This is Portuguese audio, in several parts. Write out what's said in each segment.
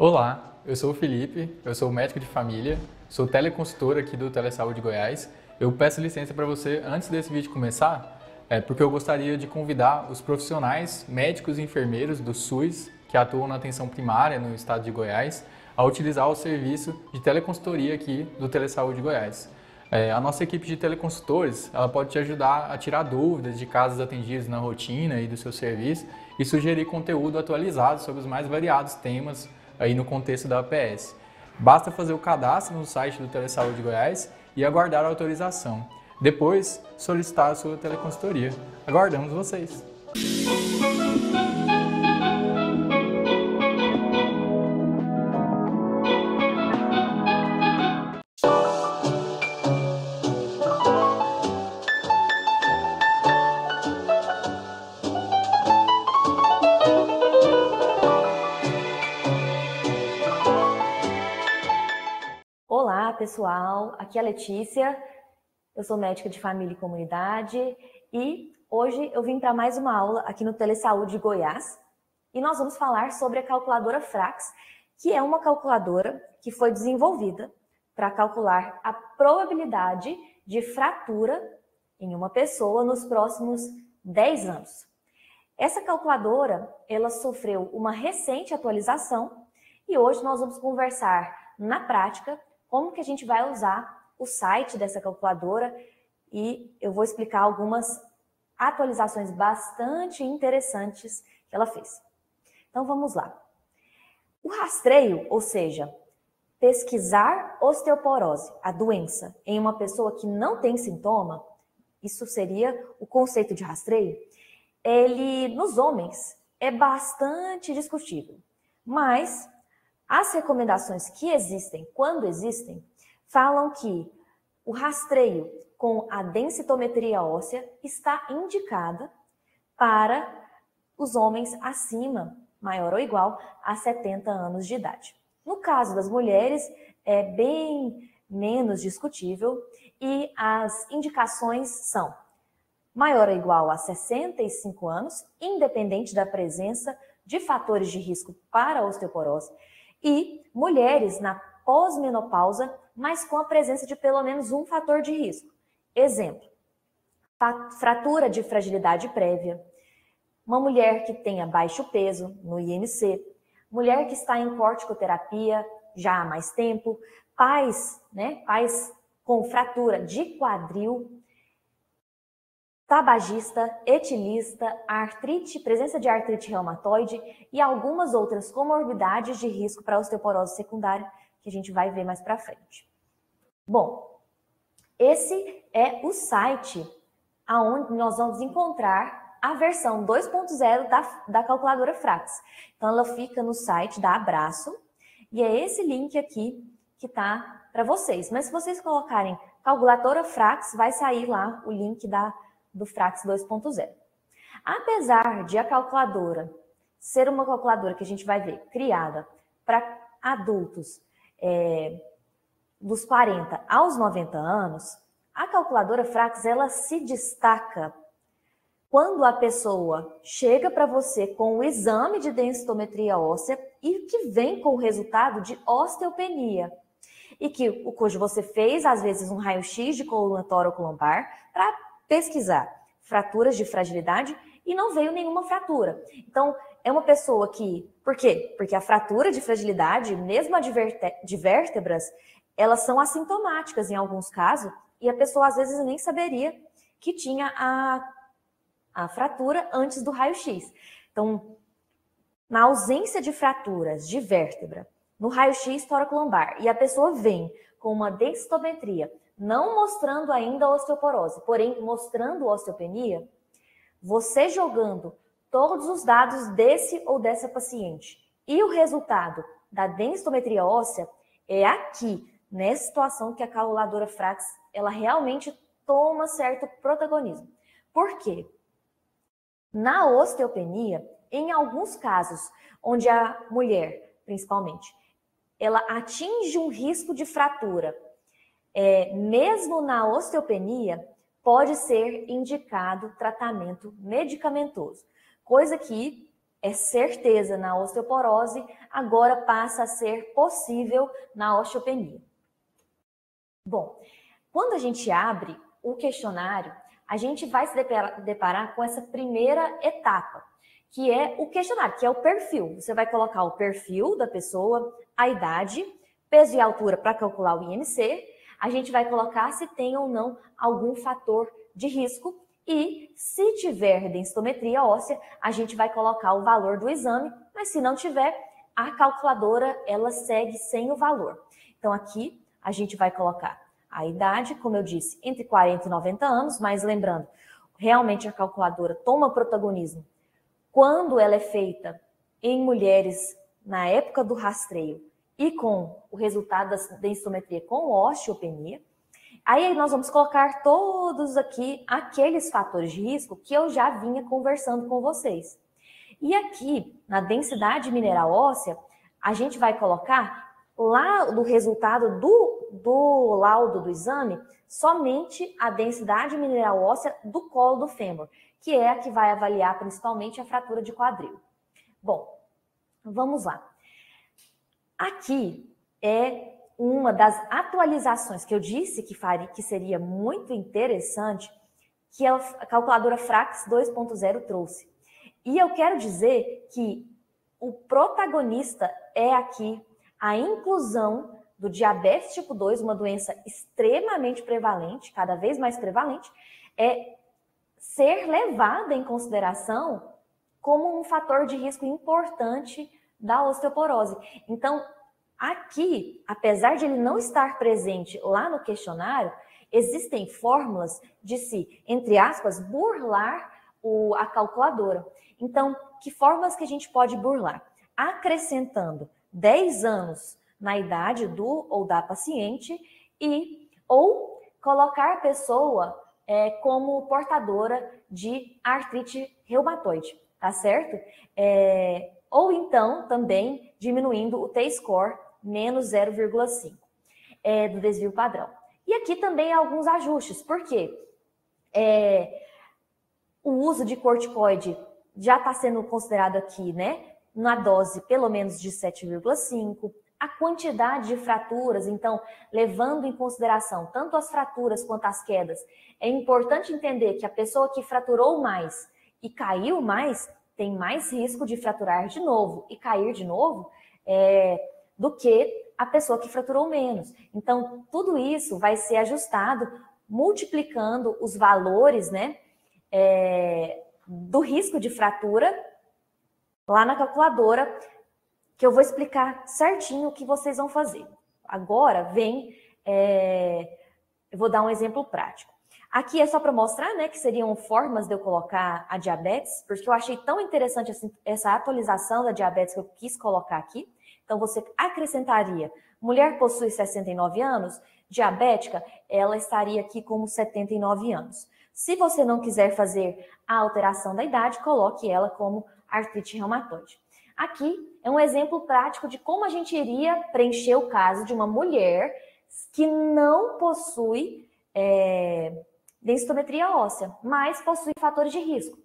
Olá, eu sou o Felipe, eu sou médico de família, sou teleconsultor aqui do Telesaúde Goiás. Eu peço licença para você, antes desse vídeo começar, porque eu gostaria de convidar os profissionais médicos e enfermeiros do SUS que atuam na atenção primária no estado de Goiás a utilizar o serviço de teleconsultoria aqui do Telesaúde Goiás. A nossa equipe de teleconsultores ela pode te ajudar a tirar dúvidas de casos atendidos na rotina e do seu serviço e sugerir conteúdo atualizado sobre os mais variados temas aí no contexto da APS. Basta fazer o cadastro no site do Telesaúde Goiás e aguardar a autorização. Depois, solicitar a sua teleconsultoria. Aguardamos vocês! Olá, pessoal. Aqui é a Letícia. Eu sou médica de família e comunidade e hoje eu vim para mais uma aula aqui no Telesaúde Goiás e nós vamos falar sobre a calculadora Frax, que é uma calculadora que foi desenvolvida para calcular a probabilidade de fratura em uma pessoa nos próximos 10 anos. Essa calculadora, ela sofreu uma recente atualização e hoje nós vamos conversar na prática como que a gente vai usar o site dessa calculadora e eu vou explicar algumas atualizações bastante interessantes que ela fez. Então vamos lá. O rastreio, ou seja, pesquisar osteoporose, a doença, em uma pessoa que não tem sintoma, isso seria o conceito de rastreio, ele nos homens é bastante discutível, mas as recomendações que existem, quando existem, falam que o rastreio com a densitometria óssea está indicada para os homens acima, maior ou igual, a 70 anos de idade. No caso das mulheres, é bem menos discutível e as indicações são maior ou igual a 65 anos, independente da presença de fatores de risco para a osteoporose, e mulheres na pós-menopausa, mas com a presença de pelo menos um fator de risco. Exemplo, fratura de fragilidade prévia, uma mulher que tenha baixo peso no IMC, mulher que está em corticoterapia já há mais tempo, pais com fratura de quadril, tabagista, etilista, artrite, presença de artrite reumatoide e algumas outras comorbidades de risco para osteoporose secundária que a gente vai ver mais para frente. Bom, esse é o site aonde nós vamos encontrar a versão 2.0 da calculadora Frax. Então ela fica no site da Abraço e é esse link aqui que tá para vocês. Mas se vocês colocarem calculadora Frax, vai sair lá o link do Frax 2.0. Apesar de a calculadora ser uma calculadora que a gente vai ver criada para adultos dos 40 aos 90 anos, a calculadora Frax ela se destaca quando a pessoa chega para você com o exame de densitometria óssea e que vem com o resultado de osteopenia e cujo você fez às vezes um raio-x de coluna torocolombar para pesquisar fraturas de fragilidade e não veio nenhuma fratura. Então, é uma pessoa que... Por quê? Porque a fratura de fragilidade, mesmo a de vértebras, elas são assintomáticas em alguns casos e a pessoa às vezes nem saberia que tinha a fratura antes do raio-x. Então, na ausência de fraturas de vértebra, no raio-x torocolombar, e a pessoa vem com uma densitometria não mostrando ainda a osteoporose, porém mostrando osteopenia, você jogando todos os dados desse ou dessa paciente e o resultado da densitometria óssea é aqui, nessa situação que a calculadora Frax, ela realmente toma certo protagonismo. Por quê? Na osteopenia, em alguns casos, onde a mulher, principalmente, ela atinge um risco de fratura, mesmo na osteopenia, pode ser indicado tratamento medicamentoso. Coisa que é certeza na osteoporose, agora passa a ser possível na osteopenia. Bom, quando a gente abre o questionário, a gente vai se deparar com essa primeira etapa, que é o questionário, que é o perfil. Você vai colocar o perfil da pessoa, a idade, peso e altura para calcular o IMC. A gente vai colocar se tem ou não algum fator de risco e, se tiver densitometria óssea, a gente vai colocar o valor do exame, mas se não tiver, a calculadora ela segue sem o valor. Então aqui a gente vai colocar a idade, como eu disse, entre 40 e 90 anos, mas lembrando, realmente a calculadora toma protagonismo quando ela é feita em mulheres na época do rastreio e com o resultado da densitometria com osteopenia. Aí nós vamos colocar todos aqui aqueles fatores de risco que eu já vinha conversando com vocês. E aqui, na densidade mineral óssea, a gente vai colocar lá do resultado do laudo do exame, somente a densidade mineral óssea do colo do fêmur, que é a que vai avaliar principalmente a fratura de quadril. Bom, vamos lá. Aqui é uma das atualizações que eu disse que seria muito interessante, que a calculadora Frax 2.0 trouxe. E eu quero dizer que o protagonista é aqui a inclusão do diabetes tipo 2, uma doença extremamente prevalente, cada vez mais prevalente, é ser levada em consideração como um fator de risco importante da osteoporose. Então, aqui, apesar de ele não estar presente lá no questionário, existem fórmulas de se, entre aspas, burlar a calculadora. Então, que formas que a gente pode burlar? Acrescentando 10 anos na idade do ou da paciente ou colocar a pessoa como portadora de artrite reumatoide, tá certo? Ou então também diminuindo o T-score menos 0,5 do desvio padrão. E aqui também há alguns ajustes, porque o uso de corticoide já está sendo considerado aqui, né? Na dose pelo menos de 7,5, a quantidade de fraturas, então, levando em consideração tanto as fraturas quanto as quedas, é importante entender que a pessoa que fraturou mais e caiu mais tem mais risco de fraturar de novo e cair de novo do que a pessoa que fraturou menos. Então, tudo isso vai ser ajustado, multiplicando os valores, né, do risco de fratura lá na calculadora, que eu vou explicar certinho o que vocês vão fazer. Agora vem, eu vou dar um exemplo prático. Aqui é só para mostrar, né, que seriam formas de eu colocar a diabetes, porque eu achei tão interessante assim, essa atualização da diabetes que eu quis colocar aqui. Então, você acrescentaria, mulher possui 69 anos, diabética, ela estaria aqui como 79 anos. Se você não quiser fazer a alteração da idade, coloque ela como artrite reumatoide. Aqui é um exemplo prático de como a gente iria preencher o caso de uma mulher que não possui densitometria óssea, mas possui fatores de risco.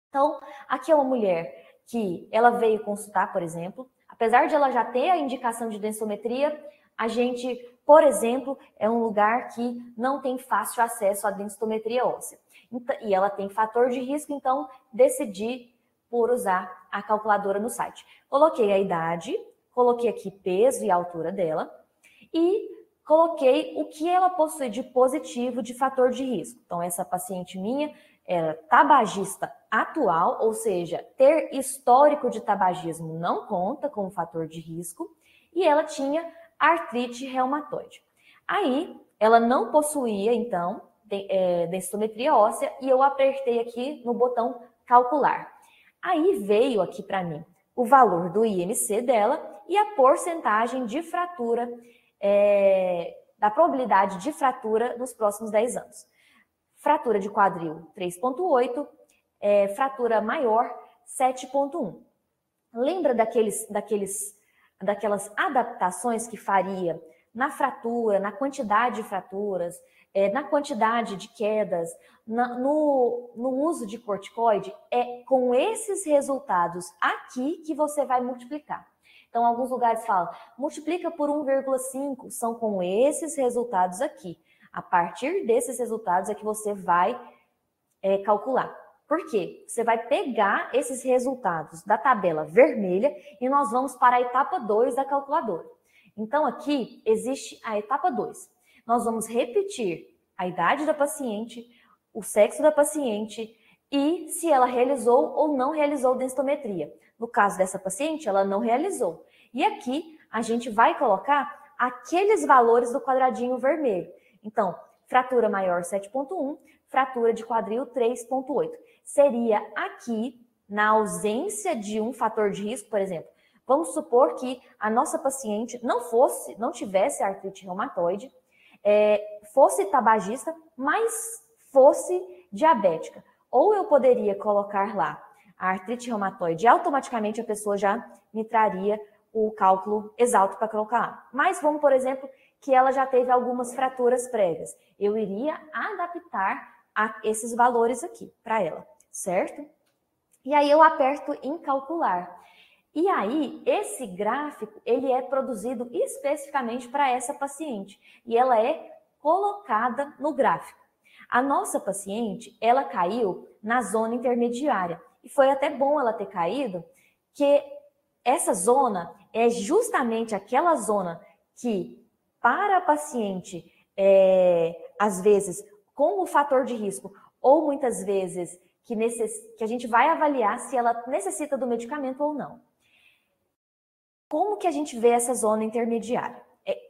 Então, aqui é uma mulher que ela veio consultar, por exemplo, apesar de ela já ter a indicação de densitometria, a gente, por exemplo, é um lugar que não tem fácil acesso à densitometria óssea. E ela tem fator de risco, então decidi por usar a calculadora no site. Coloquei a idade, coloquei aqui peso e altura dela e coloquei o que ela possui de positivo de fator de risco. Então, essa paciente minha era tabagista atual, ou seja, ter histórico de tabagismo não conta como fator de risco, e ela tinha artrite reumatoide. Aí, ela não possuía, então, densitometria óssea, e eu apertei aqui no botão calcular. Aí veio aqui para mim o valor do IMC dela e a porcentagem de fratura, da probabilidade de fratura nos próximos 10 anos. Fratura de quadril 3,8, fratura maior 7,1. Lembra daquelas adaptações que faria na fratura, na quantidade de fraturas, na quantidade de quedas, no uso de corticoide, é com esses resultados aqui que você vai multiplicar. Então, alguns lugares falam, multiplica por 1,5, são com esses resultados aqui. A partir desses resultados é que você vai calcular. Por quê? Você vai pegar esses resultados da tabela vermelha e nós vamos para a etapa 2 da calculadora. Então, aqui existe a etapa 2. Nós vamos repetir a idade da paciente, o sexo da paciente e se ela realizou ou não realizou densitometria. No caso dessa paciente, ela não realizou. E aqui a gente vai colocar aqueles valores do quadradinho vermelho. Então, fratura maior 7,1, fratura de quadril 3,8. Seria aqui, na ausência de um fator de risco, por exemplo, vamos supor que a nossa paciente não tivesse artrite reumatoide, fosse tabagista, mas fosse diabética. Ou eu poderia colocar lá a artrite reumatoide e automaticamente a pessoa já me traria o cálculo exato para colocar lá. Mas vamos, por exemplo, que ela já teve algumas fraturas prévias. Eu iria adaptar a esses valores aqui para ela, certo? E aí eu aperto em calcular. E aí, esse gráfico, ele é produzido especificamente para essa paciente. E ela é colocada no gráfico. A nossa paciente, ela caiu na zona intermediária. E foi até bom ela ter caído, que essa zona é justamente aquela zona que, para a paciente, às vezes, com o fator de risco, ou muitas vezes que a gente vai avaliar se ela necessita do medicamento ou não. Como que a gente vê essa zona intermediária?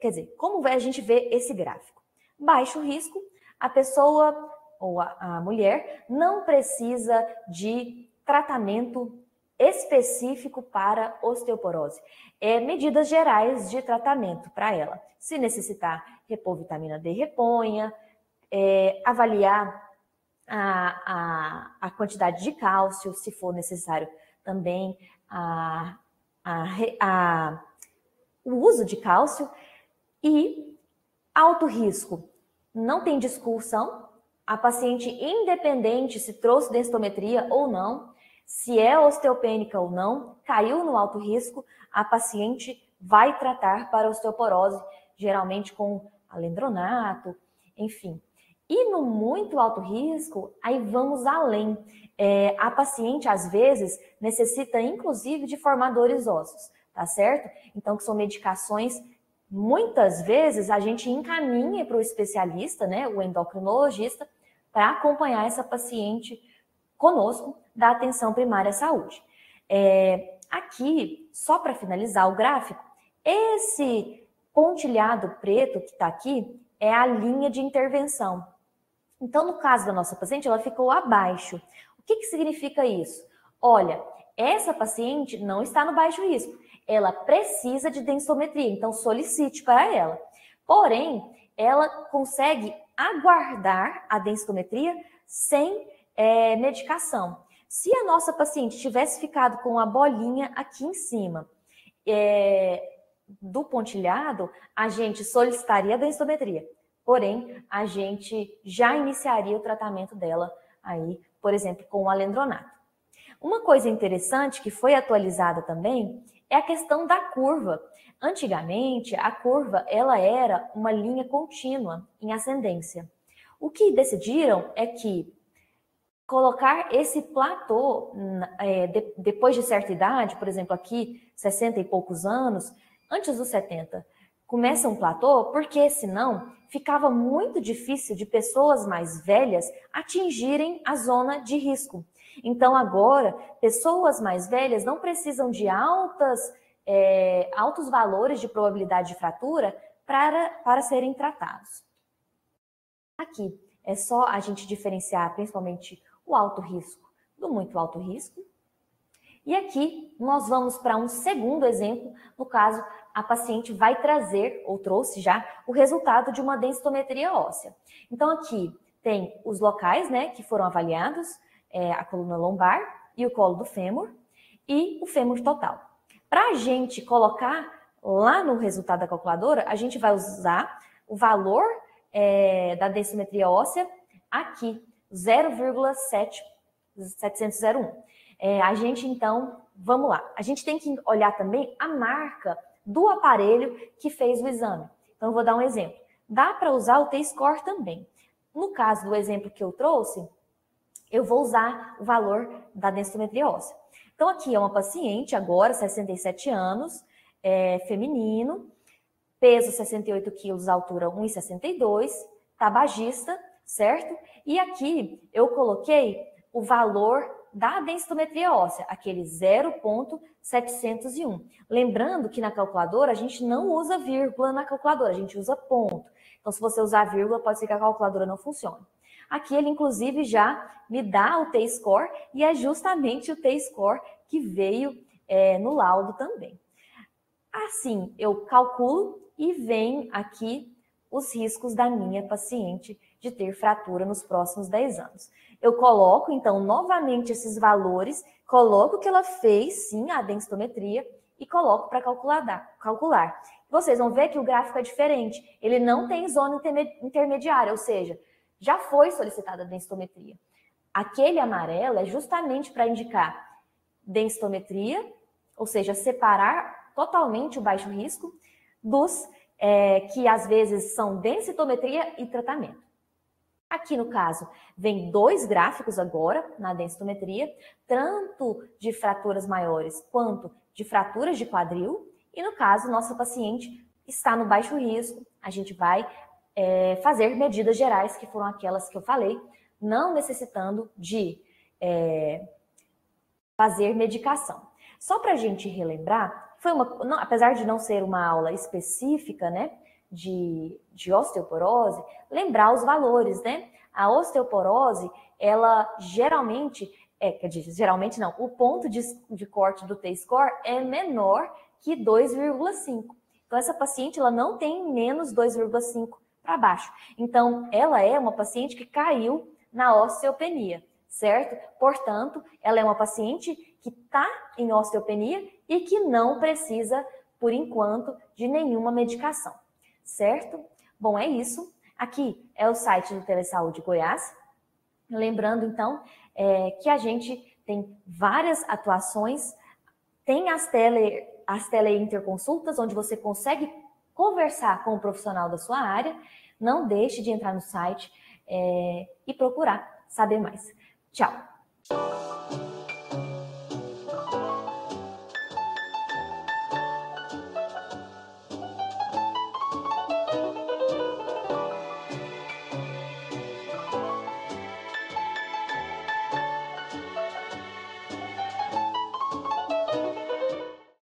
Quer dizer, como a gente vê esse gráfico? Baixo risco, a pessoa ou a mulher não precisa de tratamento específico para osteoporose. Medidas gerais de tratamento para ela. Se necessitar repor vitamina D, reponha, avaliar a quantidade de cálcio, se for necessário também o uso de cálcio. E alto risco, não tem discussão, a paciente independente se trouxe densitometria ou não, se é osteopênica ou não, caiu no alto risco, a paciente vai tratar para osteoporose, geralmente com alendronato, enfim. E no muito alto risco, aí vamos além. A paciente, às vezes, necessita, inclusive, de formadores ósseos, tá certo? Então, que são medicações, muitas vezes, a gente encaminha para o especialista, né, o endocrinologista, para acompanhar essa paciente conosco da atenção primária à saúde. Aqui, só para finalizar o gráfico, esse pontilhado preto que está aqui é a linha de intervenção. Então, no caso da nossa paciente, ela ficou abaixo. O que significa isso? Olha, essa paciente não está no baixo risco. Ela precisa de densitometria, então solicite para ela. Porém, ela consegue aguardar a densitometria sem medicação. Se a nossa paciente tivesse ficado com a bolinha aqui em cima do pontilhado, a gente solicitaria a densitometria. Porém, a gente já iniciaria o tratamento dela aí, por exemplo, com o alendronato. Uma coisa interessante que foi atualizada também é a questão da curva. Antigamente, a curva ela era uma linha contínua em ascendência. O que decidiram é que colocar esse platô depois de certa idade, por exemplo, aqui 60 e poucos anos, antes dos 70, começa um platô, porque senão ficava muito difícil de pessoas mais velhas atingirem a zona de risco. Então agora, pessoas mais velhas não precisam de altos valores de probabilidade de fratura para serem tratados. Aqui é só a gente diferenciar principalmente o alto risco do muito alto risco. E aqui nós vamos para um segundo exemplo, no caso a paciente vai trazer, ou trouxe já, o resultado de uma densitometria óssea. Então aqui tem os locais, né, que foram avaliados, a coluna lombar e o colo do fêmur e o fêmur total. Para a gente colocar lá no resultado da calculadora, a gente vai usar o valor da densimetria óssea aqui, 0,701. A gente, então, vamos lá. A gente tem que olhar também a marca do aparelho que fez o exame. Então, eu vou dar um exemplo. Dá para usar o T-score também. No caso do exemplo que eu trouxe, eu vou usar o valor da densitometria óssea. Então, aqui é uma paciente, agora, 67 anos, feminino, peso 68 quilos, altura 1,62, tabagista, certo? E aqui eu coloquei o valor da densitometria óssea, aquele 0,701. Lembrando que na calculadora a gente não usa vírgula na calculadora, a gente usa ponto. Então, se você usar vírgula, pode ser que a calculadora não funcione. Aqui ele, inclusive, já me dá o T-score e é justamente o T-score que veio no laudo também. Assim, eu calculo e vem aqui os riscos da minha paciente de ter fratura nos próximos 10 anos. Eu coloco, então, novamente esses valores, coloco que ela fez, sim, a densitometria e coloco para calcular. Vocês vão ver que o gráfico é diferente. Ele não tem zona intermediária, ou seja, já foi solicitada a densitometria. Aquele amarelo é justamente para indicar densitometria, ou seja, separar totalmente o baixo risco dos que às vezes são densitometria e tratamento. Aqui no caso, vem 2 gráficos agora na densitometria, tanto de fraturas maiores quanto de fraturas de quadril. E no caso, nossa paciente está no baixo risco, a gente vai fazer medidas gerais, que foram aquelas que eu falei, não necessitando de fazer medicação. Só para a gente relembrar, apesar de não ser uma aula específica, né, de osteoporose, lembrar os valores, né? A osteoporose, ela geralmente, geralmente não, o ponto de corte do T-score é menor que 2,5. Então, essa paciente, ela não tem menos 2,5 para baixo. Então, ela é uma paciente que caiu na osteopenia, certo? Portanto, ela é uma paciente que está em osteopenia e que não precisa, por enquanto, de nenhuma medicação, certo? Bom, é isso. Aqui é o site do Telesaúde Goiás. Lembrando, então, que a gente tem várias atuações, tem as teleinterconsultas, onde você consegue conversar com o profissional da sua área. Não deixe de entrar no site e procurar saber mais. Tchau!